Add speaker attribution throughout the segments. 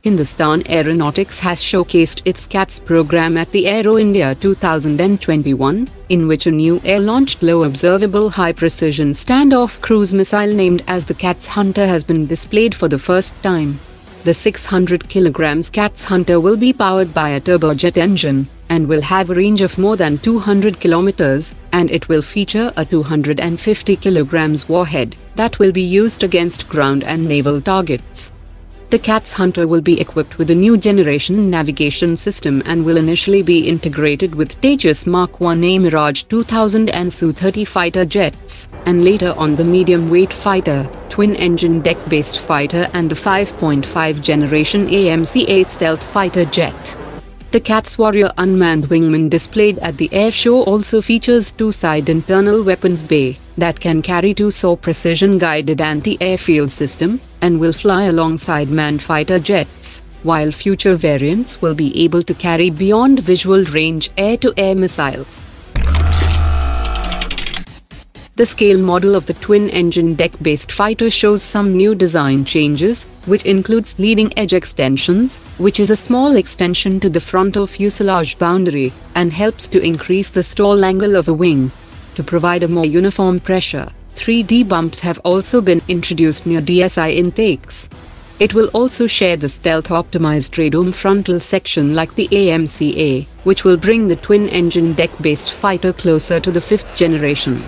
Speaker 1: Hindustan Aeronautics has showcased its CATS program at the Aero India 2021, in which a new air-launched low-observable high-precision standoff cruise missile named as the CATS Hunter has been displayed for the first time. The 600 kg CATS Hunter will be powered by a turbojet engine, and will have a range of more than 200 km, and it will feature a 250 kg warhead that will be used against ground and naval targets. The CATS Hunter will be equipped with a new generation navigation system and will initially be integrated with Tejas Mark 1A Mirage 2000 and Su-30 fighter jets, and later on the medium-weight fighter, twin-engine deck-based fighter and the 5.5 generation AMCA stealth fighter jet. The CATS Warrior unmanned wingman displayed at the air show also features two-side internal weapons bay that can carry two SAW precision-guided anti-airfield system, and will fly alongside manned fighter jets, while future variants will be able to carry beyond visual range air-to-air missiles. The scale model of the twin-engine deck-based fighter shows some new design changes, which includes leading-edge extensions, which is a small extension to the frontal fuselage boundary, and helps to increase the stall angle of a wing. To provide a more uniform pressure, 3D bumps have also been introduced near DSI intakes. It will also share the stealth-optimized radome frontal section like the AMCA, which will bring the twin-engine deck-based fighter closer to the 5th generation.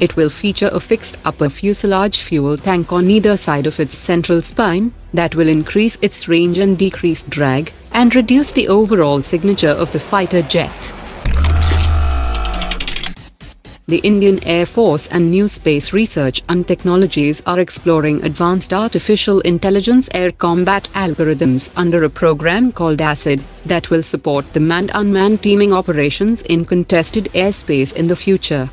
Speaker 1: It will feature a fixed upper fuselage fuel tank on either side of its central spine, that will increase its range and decrease drag, and reduce the overall signature of the fighter jet. The Indian Air Force and New Space Research and Technologies are exploring advanced artificial intelligence air combat algorithms under a program called ACID, that will support the manned-unmanned teaming operations in contested airspace in the future.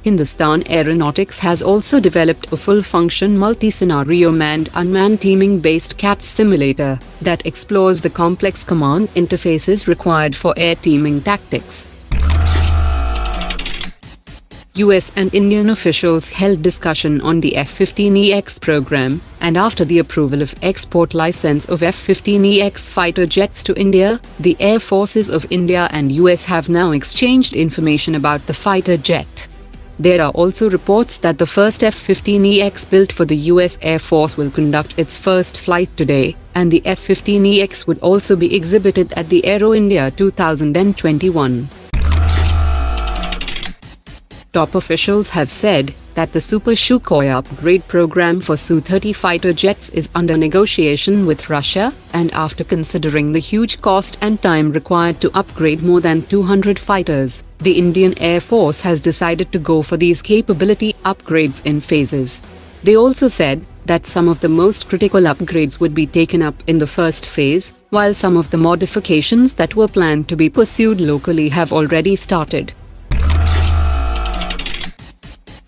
Speaker 1: Hindustan Aeronautics has also developed a full-function multi-scenario manned-unmanned teaming-based CATS simulator that explores the complex command interfaces required for air teaming tactics. US and Indian officials held discussion on the F-15EX program, and after the approval of export license of F-15EX fighter jets to India, the Air Forces of India and US have now exchanged information about the fighter jet. There are also reports that the first F-15EX built for the US Air Force will conduct its first flight today, and the F-15EX would also be exhibited at the Aero India 2021. Top officials have said that the Super-Sukhoi upgrade program for Su-30 fighter jets is under negotiation with Russia, and after considering the huge cost and time required to upgrade more than 200 fighters, the Indian Air Force has decided to go for these capability upgrades in phases. They also said that some of the most critical upgrades would be taken up in the first phase, while some of the modifications that were planned to be pursued locally have already started.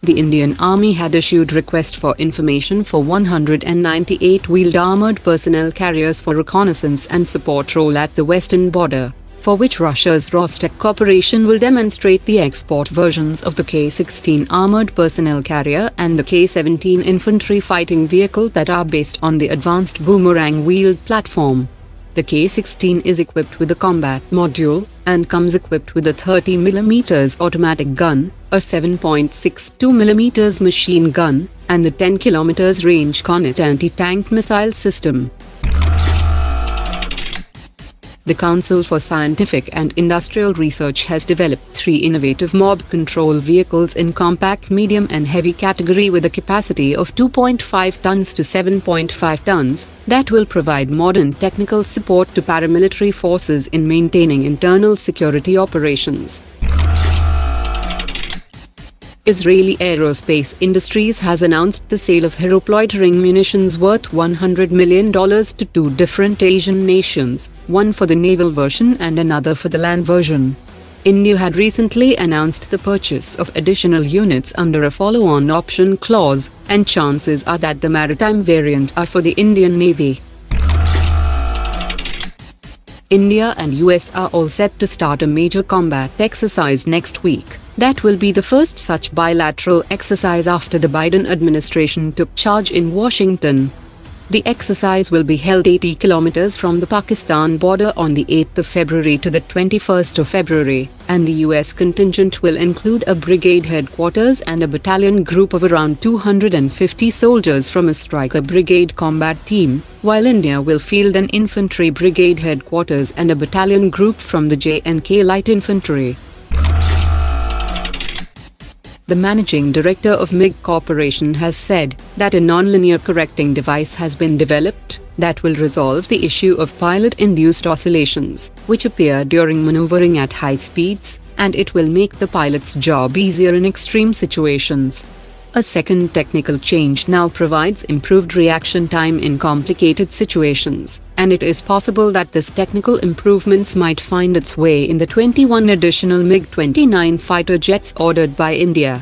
Speaker 1: The Indian Army had issued request for information for 198 wheeled armored personnel carriers for reconnaissance and support role at the western border, for which Russia's Rostec Corporation will demonstrate the export versions of the K-16 armored personnel carrier and the K-17 infantry fighting vehicle that are based on the advanced Bumerang wheeled platform. The K-16 is equipped with a combat module, and comes equipped with a 30mm automatic gun, a 7.62mm machine gun, and the 10km range Cornet anti-tank missile system. The Council for Scientific and Industrial Research has developed 3 innovative mob control vehicles in compact, medium and heavy category with a capacity of 2.5 tons to 7.5 tons, that will provide modern technical support to paramilitary forces in maintaining internal security operations. Israeli Aerospace Industries has announced the sale of hydroplating munitions worth $100 million to 2 different Asian nations, one for the naval version and another for the land version. India had recently announced the purchase of additional units under a follow-on option clause, and chances are that the maritime variant are for the Indian Navy. India and US are all set to start a major combat exercise next week. That will be the first such bilateral exercise after the Biden administration took charge in Washington. The exercise will be held 80 kilometers from the Pakistan border on the 8th of February to the 21st of February, and the US contingent will include a brigade headquarters and a battalion group of around 250 soldiers from a Striker Brigade combat team, while India will field an infantry brigade headquarters and a battalion group from the J&K Light Infantry. The managing director of MiG Corporation has said that a non-linear correcting device has been developed that will resolve the issue of pilot-induced oscillations, which appear during maneuvering at high speeds, and it will make the pilot's job easier in extreme situations. A second technical change now provides improved reaction time in complicated situations, and it is possible that this technical improvements might find its way in the 21 additional MiG-29 fighter jets ordered by India.